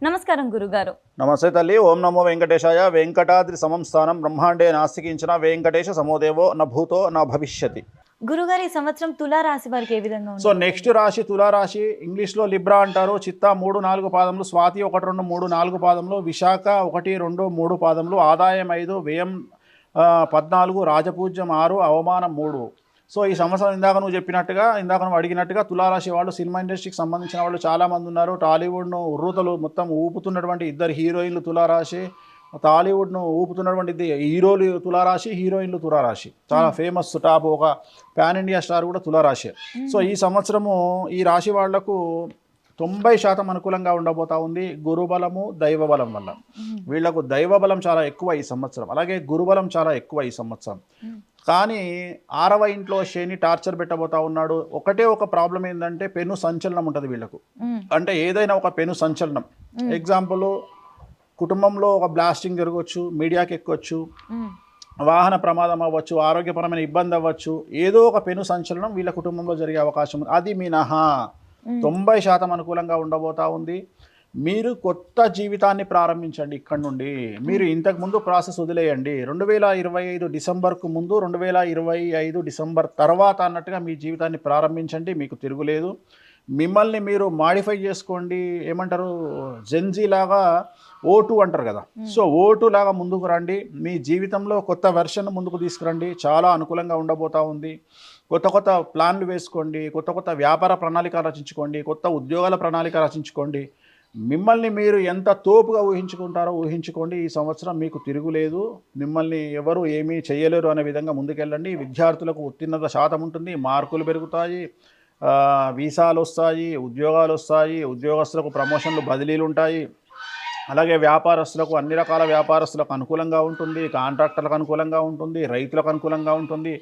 నమస్కారం గురుగారు. నమస్తే తల్లి. ఓం నమో వెంకటేశాయ. వెంకటాద్రి సమం స్థానం బ్రహ్మాండే నాస్తికించిన వెంకటేశ సమోదేవో న భూతో నా భవిష్యతి. గురుగారు, ఈ సంవత్సరం తులా రాశి వారికి ఏ విధంగా ఉంది? సో నెక్స్ట్ రాశి తులారాశి. ఇంగ్లీష్లో లిబ్రా అంటారు. చిత్తా 3, 4 పాదములు, స్వాతి 1, 2, 3, 4 పాదములు, విశాఖ 1, 2, 3 పాదములు, ఆదాయం 5, వ్యయం 14, రాజపూజ్యం 6, అవమానం 3. సో ఈ సంవత్సరం ఇందాక నువ్వు అడిగినట్టుగా తులారాశి వాళ్ళు సినిమా ఇండస్ట్రీకి సంబంధించిన వాళ్ళు చాలామంది ఉన్నారు. టాలీవుడ్ను ఉర్రూతలు మొత్తం ఊపుతున్నటువంటి 2 హీరోయిన్లు తులారాశి, టాలీవుడ్ను ఊపుతున్నటువంటి హీరోలు తులారాశి, హీరోయిన్లు తులారాశి. చాలా ఫేమస్ టాప్ ఒక పాన్ ఇండియా స్టార్ కూడా తులారాశి. సో ఈ సంవత్సరము ఈ రాశి వాళ్లకు 90% అనుకూలంగా ఉండబోతా ఉంది. గురుబలము దైవబలం వల్ల వీళ్లకు దైవబలం చాలా ఎక్కువ ఈ సంవత్సరం, అలాగే గురుబలం చాలా ఎక్కువ ఈ సంవత్సరం. కానీ 6వ ఇంట్లో శని టార్చర్ పెట్టబోతా ఉన్నాడు. ఒక ప్రాబ్లం ఏంటంటే పెను సంచలనం ఉంటుంది వీళ్ళకు. అంటే ఏదైనా ఒక పెను సంచలనం, ఎగ్జాంపుల్ కుటుంబంలో ఒక బ్లాస్టింగ్ జరగవచ్చు, మీడియాకి ఎక్కవచ్చు, వాహన ప్రమాదం అవ్వచ్చు, ఆరోగ్యపరమైన ఇబ్బంది అవ్వచ్చు, ఏదో ఒక పెను సంచలనం వీళ్ళ కుటుంబంలో జరిగే అవకాశం ఉంది. అది మినహా 90% అనుకూలంగా ఉండబోతా ఉంది. మీరు కొత్త జీవితాన్ని ప్రారంభించండి. ఇక్కడ నుండి మీరు ఇంతకుముందు ప్రాసెస్ వదిలేయండి. 2025 డిసెంబర్కు ముందు, 2025 డిసెంబర్ తర్వాత అన్నట్టుగా మీ జీవితాన్ని ప్రారంభించండి. మీకు తిరుగులేదు. మిమ్మల్ని మీరు మాడిఫై చేసుకోండి. ఏమంటారు, జెన్జీ లాగా O2 అంటారు కదా. సో O2 లాగా ముందుకు రండి. మీ జీవితంలో కొత్త వెర్షన్ ముందుకు తీసుకురండి. చాలా అనుకూలంగా ఉండబోతా ఉంది. కొత్త ప్లాన్లు వేసుకోండి. కొత్త వ్యాపార ప్రణాళిక రచించుకోండి. కొత్త ఉద్యోగాల ప్రణాళిక రచించుకోండి. మిమ్మల్ని మీరు ఎంత తోపుగా ఊహించుకుంటారో ఊహించుకోండి. ఈ సంవత్సరం మీకు తిరుగులేదు. మిమ్మల్ని ఎవరు ఏమీ చేయలేరు అనే విధంగా ముందుకెళ్ళండి. విద్యార్థులకు ఉత్తీర్ణత శాతం ఉంటుంది, మార్కులు పెరుగుతాయి, వీసాలు వస్తాయి, ఉద్యోగాలు వస్తాయి, ఉద్యోగస్తులకు ప్రమోషన్లు, బదిలీలు ఉంటాయి. అలాగే వ్యాపారస్తులకు, అన్ని రకాల వ్యాపారస్తులకు అనుకూలంగా ఉంటుంది. కాంట్రాక్టర్లకు అనుకూలంగా ఉంటుంది, రైతులకు అనుకూలంగా ఉంటుంది,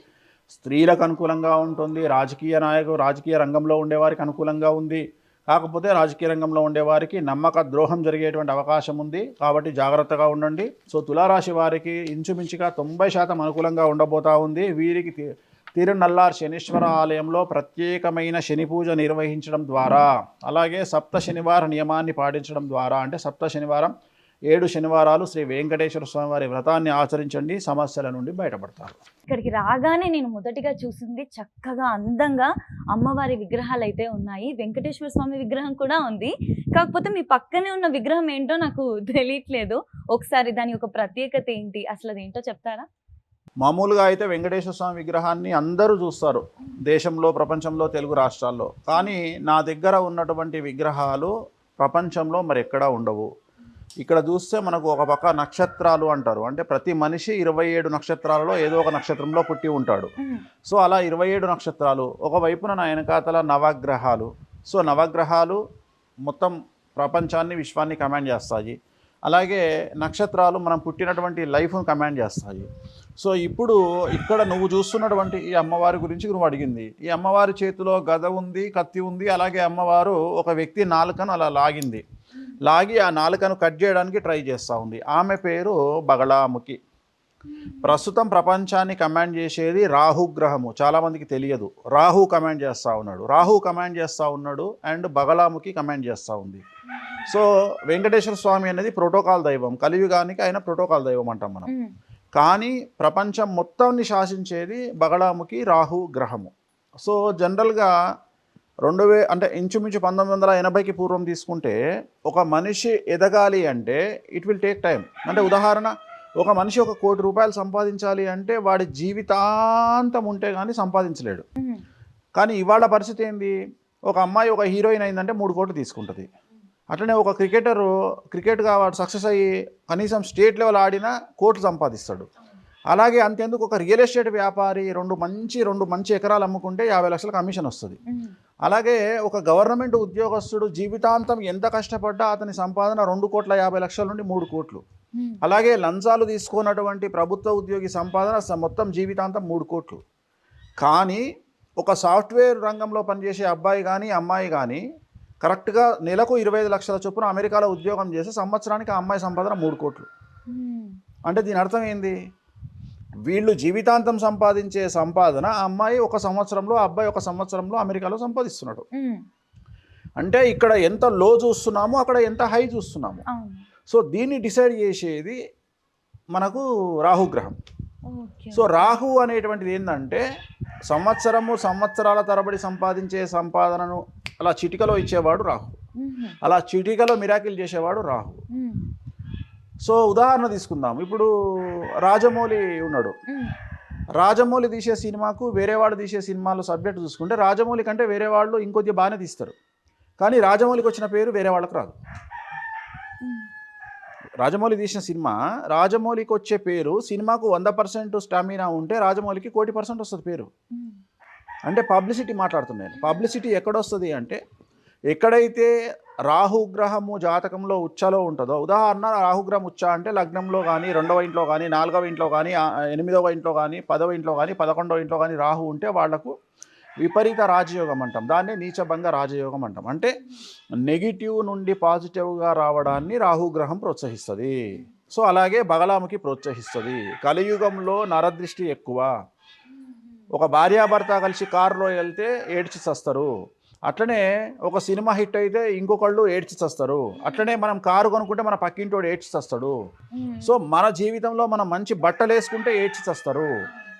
స్త్రీలకు అనుకూలంగా ఉంటుంది, రాజకీయ రంగంలో ఉండేవారికి అనుకూలంగా ఉంది. కాకపోతే రాజకీయ రంగంలో ఉండేవారికి నమ్మక ద్రోహం జరిగేటువంటి అవకాశం ఉంది. కాబట్టి జాగ్రత్తగా ఉండండి. సో తులారాశి వారికి ఇంచుమించుగా 90% అనుకూలంగా ఉండబోతా ఉంది. వీరికి తిరునల్లార్ శనీశ్వర ఆలయంలో ప్రత్యేకమైన శని పూజ నిర్వహించడం ద్వారా, అలాగే సప్త శనివార నియమాన్ని పాటించడం ద్వారా, అంటే సప్త శనివారం 7 శనివారాలు శ్రీ వెంకటేశ్వర స్వామి వారి వ్రతాన్ని ఆచరించండి. సమస్యల నుండి బయటపడతారు. ఇక్కడికి రాగానే నేను మొదటిగా చూసింది చక్కగా అందంగా అమ్మవారి విగ్రహాలు అయితే ఉన్నాయి. వెంకటేశ్వర స్వామి విగ్రహం కూడా ఉంది. కాకపోతే మీ పక్కనే ఉన్న విగ్రహం ఏంటో నాకు తెలియట్లేదు. ఒకసారి దాని యొక్క ప్రత్యేకత ఏంటి, అసలు అదేంటో చెప్తారా? మామూలుగా అయితే వెంకటేశ్వర స్వామి విగ్రహాన్ని అందరూ చూస్తారు దేశంలో, ప్రపంచంలో, తెలుగు రాష్ట్రాల్లో. కానీ నా దగ్గర ఉన్నటువంటి విగ్రహాలు ప్రపంచంలో మరి ఎక్కడా ఉండవు. ఇక్కడ చూస్తే మనకు ఒక పక్క నక్షత్రాలు అంటారు. అంటే ప్రతి మనిషి 27 నక్షత్రాలలో ఏదో ఒక నక్షత్రంలో పుట్టి ఉంటాడు. సో అలా 27 నక్షత్రాలు, ఒకవైపున నా వెనకాతల నవగ్రహాలు. సో నవగ్రహాలు మొత్తం ప్రపంచాన్ని, విశ్వాన్ని కమాండ్ చేస్తాయి. అలాగే నక్షత్రాలు మనం పుట్టినటువంటి లైఫ్ను కమాండ్ చేస్తాయి. సో ఇప్పుడు ఇక్కడ నువ్వు చూస్తున్నటువంటి ఈ అమ్మవారి గురించి నువ్వు అడిగింది. ఈ అమ్మవారి చేతిలో గద ఉంది, కత్తి ఉంది. అలాగే అమ్మవారు ఒక వ్యక్తి నాలుకను అలా లాగి ఆ నాలుకను కట్ చేయడానికి ట్రై చేస్తూ ఉంది. ఆమె పేరు బగళాముఖి. ప్రస్తుతం ప్రపంచాన్ని కమాండ్ చేసేది రాహుగ్రహము. చాలామందికి తెలియదు. రాహు కమాండ్ చేస్తూ ఉన్నాడు అండ్ బగళాముఖి కమాండ్ చేస్తూ ఉంది. సో వెంకటేశ్వర స్వామి అనేది ప్రోటోకాల్ దైవం. కలియుగానికి ఆయన ప్రోటోకాల్ దైవం అంటాం మనం. కానీ ప్రపంచం మొత్తాన్ని శాసించేది బగళాముఖి రాహు గ్రహము. సో జనరల్గా అంటే ఇంచుమించు 1980కి పూర్వం తీసుకుంటే ఒక మనిషి ఎదగాలి అంటే ఇట్ విల్ టేక్ టైం. అంటే ఉదాహరణ, ఒక మనిషి 1 కోటి రూపాయలు సంపాదించాలి అంటే వాడి జీవితాంతం ఉంటే కానీ సంపాదించలేడు. కానీ ఇవాళ పరిస్థితి ఏంది, ఒక అమ్మాయి ఒక హీరోయిన్ అయిందంటే 3 కోట్లు తీసుకుంటుంది. అట్లనే ఒక క్రికెట్గా వాడు సక్సెస్ అయ్యి కనీసం స్టేట్ లెవెల్ ఆడినా కోట్లు సంపాదిస్తాడు. అలాగే అంతేందుకు ఒక రియల్ ఎస్టేట్ వ్యాపారి 2 మంచి ఎకరాలు అమ్ముకుంటే 50 లక్షల కమిషన్ వస్తుంది. అలాగే ఒక గవర్నమెంట్ ఉద్యోగస్తుడు జీవితాంతం ఎంత కష్టపడ్డా అతని సంపాదన 2,50,00,000 నుండి 3 కోట్లు. అలాగే లంచాలు తీసుకున్నటువంటి ప్రభుత్వ ఉద్యోగి సంపాదన మొత్తం జీవితాంతం 3 కోట్లు. కానీ ఒక సాఫ్ట్వేర్ రంగంలో పనిచేసే అబ్బాయి కానీ అమ్మాయి కానీ కరెక్ట్గా నెలకు 25 లక్షల చొప్పున అమెరికాలో ఉద్యోగం చేసి సంవత్సరానికి ఆ అమ్మాయి సంపాదన 3 కోట్లు. అంటే దీని అర్థం ఏంది, వీళ్ళు జీవితాంతం సంపాదించే సంపాదన ఆ అమ్మాయి 1 సంవత్సరంలో, అబ్బాయి 1 సంవత్సరంలో అమెరికాలో సంపాదిస్తున్నాడు. అంటే ఇక్కడ ఎంత లో చూస్తున్నామో అక్కడ ఎంత హై చూస్తున్నాము. అవును. సో దీన్ని డిసైడ్ చేసేది మనకు రాహుగ్రహం. ఓకే. సో రాహు అనేటువంటిది ఏంటంటే సంవత్సరాల తరబడి సంపాదించే సంపాదనను అలా చిటికలో ఇచ్చేవాడు రాహు. హుహు. అలా చిటికలో మిరాకిల్ చేసేవాడు రాహు. హ్మ్. సో ఉదాహరణ తీసుకుందాం. ఇప్పుడు రాజమౌళి ఉన్నాడు. హ్మ్. రాజమౌళి తీసే సినిమాకు వేరే వాళ్ళు తీసే సినిమాలు సబ్జెక్ట్ చూసుకుంటే రాజమౌళి కంటే వేరే వాళ్ళు ఇంకొద్ది బాగానే తీస్తారు. కానీ రాజమౌళికి వచ్చిన పేరు వేరే వాళ్ళకి రాదు. హ్మ్. రాజమౌళి తీసిన సినిమా రాజమౌళికి వచ్చే పేరు సినిమాకు 100% స్టామినా ఉంటే రాజమౌళికి 1,00,00,000% వస్తుంది పేరు. హ్మ్. అంటే పబ్లిసిటీ మాట్లాడుతున్నాను. పబ్లిసిటీ ఎక్కడొస్తుంది అంటే ఎక్కడైతే రాహుగ్రహము జాతకంలో ఉచ్చలో ఉంటుందో, ఉదాహరణ రాహుగ్రహం ఉచ్చ అంటే లగ్నంలో కానీ 2వ ఇంట్లో కానీ 4వ ఇంట్లో కానీ 8వ ఇంట్లో కానీ 10వ ఇంట్లో కానీ 11వ ఇంట్లో కానీ రాహు ఉంటే వాళ్లకు విపరీత రాజయోగం అంటాం. దాన్ని నీచభంగ రాజయోగం అంటాం. అంటే నెగిటివ్ నుండి పాజిటివ్గా రావడాన్ని రాహుగ్రహం ప్రోత్సహిస్తుంది. సో అలాగే బగలాముఖి ప్రోత్సహిస్తుంది. కలియుగంలో నరదృష్టి ఎక్కువ. ఒక భార్యాభర్త కలిసి కారులో వెళ్తే ఏడ్చి చస్తారు. అట్లనే ఒక సినిమా హిట్ అయితే ఇంకొకళ్ళు ఏడ్చి చస్తారు. అట్లనే మనం కారు కొనుక్కుంటే మన పక్కింటోడు ఏడ్చి చస్తాడు. సో మన జీవితంలో మనం మంచి బట్టలు వేసుకుంటే ఏడ్చి చస్తారు.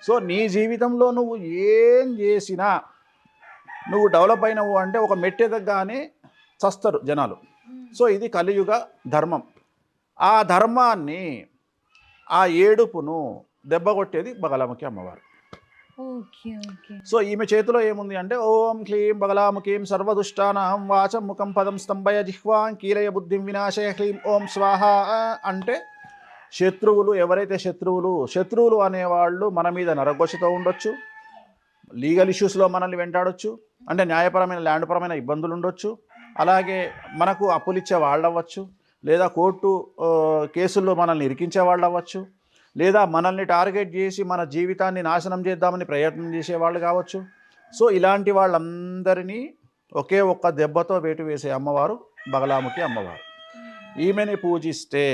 సో నీ జీవితంలో నువ్వు ఏం చేసినా నువ్వు డెవలప్ అయినవు అంటే ఒక మెట్టెదగ్గానే చస్తారు జనాలు. సో ఇది కలియుగ ధర్మం. ఆ ధర్మాన్ని ఆ ఏడుపును దెబ్బకొట్టేది బగలాముఖి అమ్మవారు. ఓకే. ఓకే. సో ఈమె చేతిలో ఏముంది అంటే ఓం క్లీం బగలాముఖీం సర్వదుష్టానాం వాచం ముఖం పదం స్తంభయ జిహ్వాం కీలయ బుద్ధిం వినాశయ క్లీం ఓం స్వాహ అంటే శత్రువులు ఎవరైతే శత్రువులు అనేవాళ్ళు మన మీద నరఘోషతో ఉండొచ్చు, లీగల్ ఇష్యూస్లో మనల్ని వెంటాడొచ్చు, అంటే న్యాయపరమైన ల్యాండ్పరమైన ఇబ్బందులు ఉండొచ్చు, అలాగే మనకు అప్పులిచ్చే వాళ్ళు అవ్వచ్చు, లేదా కోర్టు కేసుల్లో మనల్ని ఇరికించే వాళ్ళు అవ్వచ్చు, లేదా మనల్ని టార్గెట్ చేసి మన జీవితాన్ని నాశనం చేద్దామని ప్రయత్నం చేసేవాళ్ళు కావచ్చు. సో ఇలాంటి వాళ్ళందరినీ ఒకే ఒక్క దెబ్బతో వేటు వేసే అమ్మవారు బగలాముఖి అమ్మవారు. ఈమెని పూజిస్తే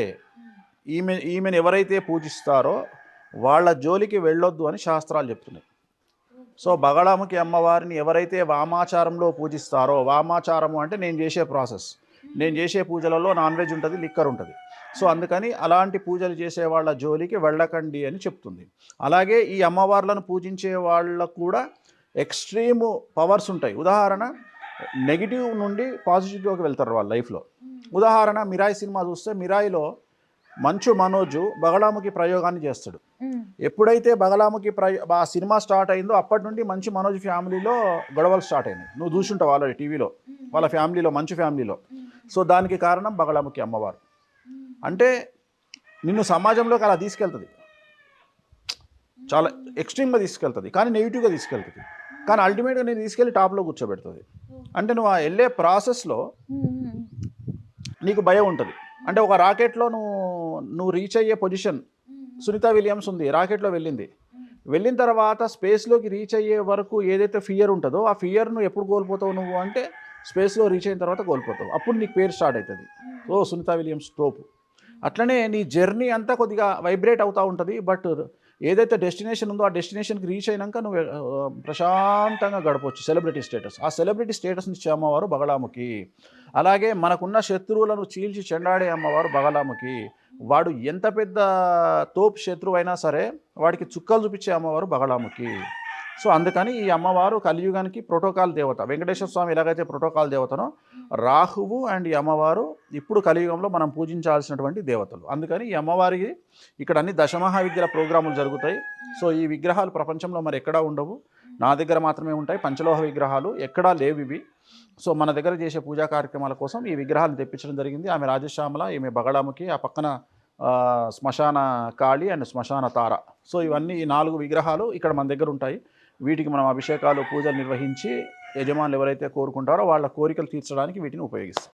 ఈమెను ఎవరైతే పూజిస్తారో వాళ్ళ జోలికి వెళ్ళొద్దు అని శాస్త్రాలు చెప్తున్నాయి. సో బగలాముఖి అమ్మవారిని ఎవరైతే వామాచారంలో పూజిస్తారో, వామాచారము అంటే నేను చేసే ప్రాసెస్, నేను చేసే పూజలలో నాన్ వెజ్ ఉంటుంది, లిక్కర్ ఉంటుంది. సో అందుకని అలాంటి పూజలు చేసే వాళ్ళ జోలికి వెళ్ళకండి అని చెప్తుంది. అలాగే ఈ అమ్మవార్లను పూజించే వాళ్ళకు కూడా ఎక్స్ట్రీమ్ పవర్స్ ఉంటాయి. ఉదాహరణ నెగిటివ్ నుండి పాజిటివ్లోకి వెళ్తారు వాళ్ళ లైఫ్లో. ఉదాహరణ మిరాయి సినిమా చూస్తే మిరాయిలో మంచు మనోజు బగలాముఖి ప్రయోగాన్ని చేస్తాడు. ఎప్పుడైతే బగలాముఖి ఆ సినిమా స్టార్ట్ అయిందో అప్పటి నుండి మంచు మనోజ్ ఫ్యామిలీలో గొడవలు స్టార్ట్ అయినాయి. నువ్వు చూసుంటావు ఆల్రెడీ టీవీలో, వాళ్ళ ఫ్యామిలీలో, మంచు ఫ్యామిలీలో. సో దానికి కారణం బగలాముఖి అమ్మవారు. అంటే నిన్ను సమాజంలోకి అలా తీసుకెళ్తుంది, చాలా ఎక్స్ట్రీమ్గా తీసుకెళ్తుంది, కానీ నెగిటివ్గా తీసుకెళ్తుంది. కానీ అల్టిమేట్గా నేను తీసుకెళ్ళి టాప్లో కూర్చోబెడుతుంది. అంటే నువ్వు ఆ వెళ్ళే ప్రాసెస్లో నీకు భయం ఉంటుంది. అంటే ఒక రాకెట్లో నువ్వు రీచ్ అయ్యే పొజిషన్, సునీత విలియమ్స్ ఉంది, రాకెట్లో వెళ్ళిన తర్వాత స్పేస్లోకి రీచ్ అయ్యే వరకు ఏదైతే ఫియర్ ఉంటుందో ఆ ఫియర్ను ఎప్పుడు కోల్పోతావు నువ్వు అంటే స్పేస్లో రీచ్ అయిన తర్వాత కోల్పోతావు. అప్పుడు నీకు పేరు స్టార్ట్ అవుతుంది, ఓ సునీత విలియమ్స్ తోపు. అట్లనే నీ జర్నీ అంతా కొద్దిగా వైబ్రేట్ అవుతూ ఉంటుంది. బట్ ఏదైతే డెస్టినేషన్ ఉందో ఆ డెస్టినేషన్కి రీచ్ అయినాక నువ్వు ప్రశాంతంగా గడపవచ్చు. సెలబ్రిటీ స్టేటస్, ఆ సెలబ్రిటీ స్టేటస్ని ఇచ్చే అమ్మవారు బగలాముఖి. అలాగే మనకున్న శత్రువులను చీల్చి చెండాడే అమ్మవారు బగలాముఖి. వాడు ఎంత పెద్ద తోపు శత్రువు అయినా సరే వాడికి చుక్కలు చూపించే అమ్మవారు బగలాముఖి. సో అందుకని ఈ అమ్మవారు కలియుగానికి ప్రోటోకాల్ దేవత. వెంకటేశ్వర స్వామి ఎలాగైతే ప్రోటోకాల్ దేవతనో రాహువు అండ్ ఈ అమ్మవారు ఇప్పుడు కలియుగంలో మనం పూజించాల్సినటువంటి దేవతలు. అందుకని ఈ అమ్మవారికి ఇక్కడ అన్ని దశమహావిద్యల ప్రోగ్రాములు జరుగుతాయి. సో ఈ విగ్రహాలు ప్రపంచంలో మరి ఎక్కడా ఉండవు, నా దగ్గర మాత్రమే ఉంటాయి. పంచలోహ విగ్రహాలు ఎక్కడా లేవు ఇవి. సో మన దగ్గర చేసే పూజా కార్యక్రమాల కోసం ఈ విగ్రహాలను తెప్పించడం జరిగింది. ఆమె రాజశ్యామల, ఈమె బగలాముఖి, ఆ పక్కన శ్మశాన కాళి అండ్ శ్మశాన తార. సో ఇవన్నీ ఈ 4 విగ్రహాలు ఇక్కడ మన దగ్గర ఉంటాయి. వీటికి మనం అభిషేకాలు, పూజలు నిర్వహించి యజమానులు ఎవరైతే కోరుకుంటారో వాళ్ళ కోరికలు తీర్చడానికి వీటిని ఉపయోగిస్తాం.